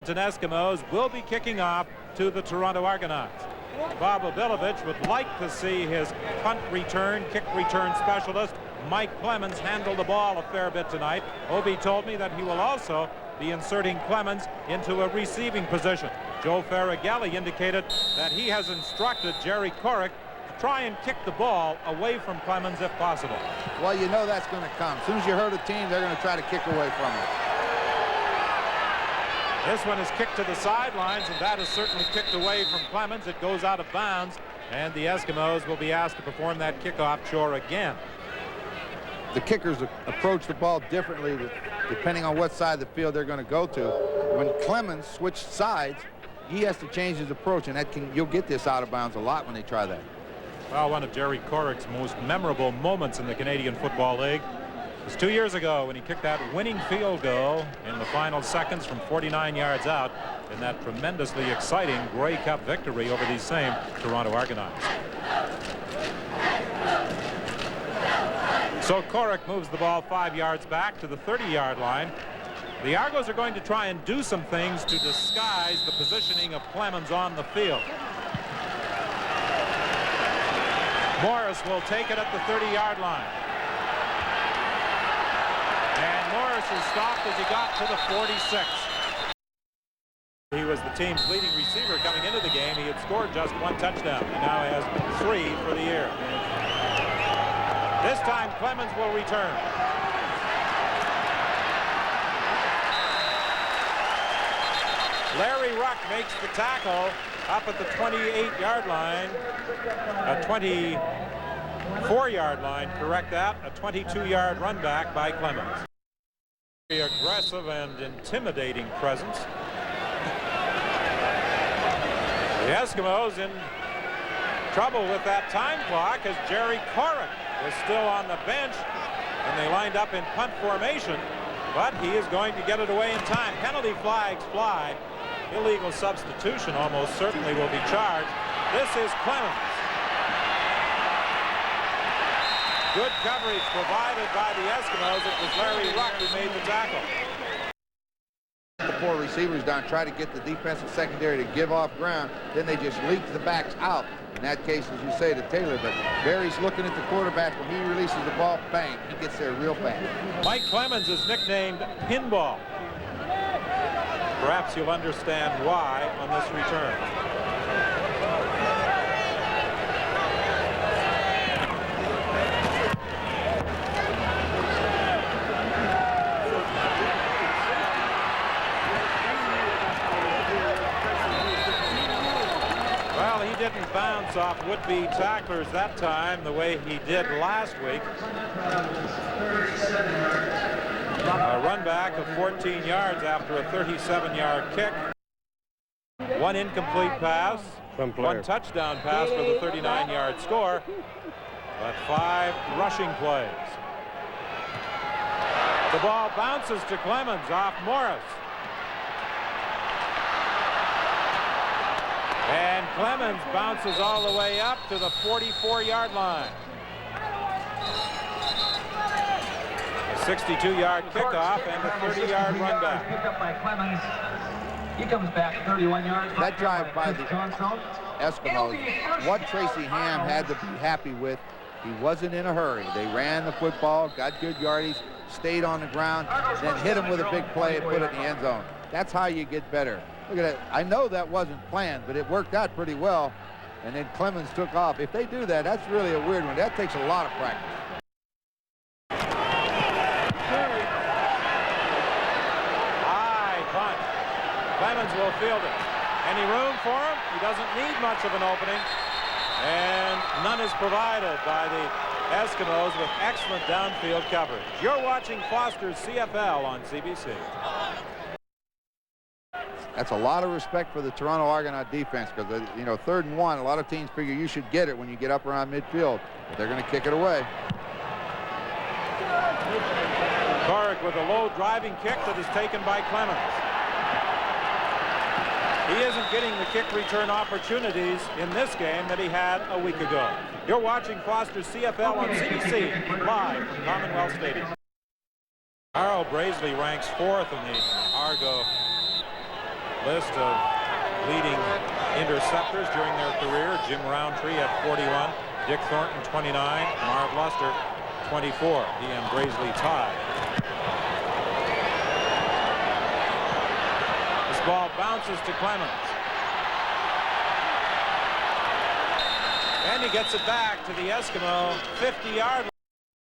And Eskimos will be kicking off to the Toronto Argonauts. Bob Obilovich would like to see his punt return, kick return specialist, Mike Clemens, handle the ball a fair bit tonight. Obi told me that he will also be inserting Clemens into a receiving position. Joe Farragelli indicated that he has instructed Jerry Corrick to try and kick the ball away from Clemens if possible. Well, you know that's going to come. As soon as you hurt a team, they're going to try to kick away from it. This one is kicked to the sidelines, and that is certainly kicked away from Clemens. It goes out of bounds, and the Eskimos will be asked to perform that kickoff chore again. The kickers approach the ball differently depending on what side of the field they're going to go to. When Clemens switched sides, he has to change his approach, and you'll get this out of bounds a lot when they try that. Well, one of Jerry Corrick's most memorable moments in the Canadian Football League was 2 years ago when he kicked that winning field goal in the final seconds from 49 yards out in that tremendously exciting Grey Cup victory over these same Toronto Argonauts. So Corrick moves the ball 5 yards back to the 30-yard line. The Argos are going to try and do some things to disguise the positioning of Clemens on the field. Morris will take it at the 30-yard line. And Morris is stopped as he got to the 46. He was the team's leading receiver coming into the game. He had scored just one touchdown. He now has 3 for the year. This time Clemens will return. Larry Ruck makes the tackle up at the 28-yard line. A 24-yard line, correct that. A 22-yard run back by Clemens. Very aggressive and intimidating presence. The Eskimos in trouble with that time clock as Jerry Corrick was still on the bench, and they lined up in punt formation, but he is going to get it away in time. Penalty flags fly. Illegal substitution almost certainly will be charged. This is Clemens. Good coverage provided by the Eskimos. It was Larry Ruck who made the tackle. The 4 receivers down, try to get the defensive secondary to give off ground. Then they just leak the backs out. In that case, as you say, to Taylor. But Barry's looking at the quarterback. When he releases the ball, bang, he gets there real fast. Mike Clemens is nicknamed Pinball. Perhaps you'll understand why on this return. Well, he didn't bounce off would-be tacklers that time the way he did last week. A run back of 14 yards after a 37-yard kick. 1 incomplete pass, 1 touchdown pass for the 39-yard score, but 5 rushing plays. The ball bounces to Clemens off Morris. And Clemens bounces all the way up to the 44-yard line. 62-yard kickoff and a 30-yard run back. Picked up by Clemens. He comes back 31 yards. That drive by the Eskimos, what Tracy Ham had to be happy with, he wasn't in a hurry. They ran the football, got good yardage, stayed on the ground, then hit him with a big play and put it in the end zone. That's how you get better. Look at that. I know that wasn't planned, but it worked out pretty well. And then Clemens took off. If they do that, that's really a weird one. That takes a lot of practice. Clemens will field it. Any room for him? He doesn't need much of an opening. And none is provided by the Eskimos with excellent downfield coverage. You're watching Foster's CFL on CBC. That's a lot of respect for the Toronto Argonaut defense because, you know, 3rd and 1, a lot of teams figure you should get it when you get up around midfield. But they're going to kick it away. Corrick with a low driving kick that is taken by Clemens. He isn't getting the kick return opportunities in this game that he had a week ago. You're watching Foster's CFL on CBC, live from Commonwealth Stadium. Brazley ranks 4th in the Argo list of leading interceptors during their career. Jim Roundtree at 41, Dick Thornton 29, Marv Luster 24. He and Brazley tied. This ball bounces to Clemens. And he gets it back to the Eskimo 50-yard line.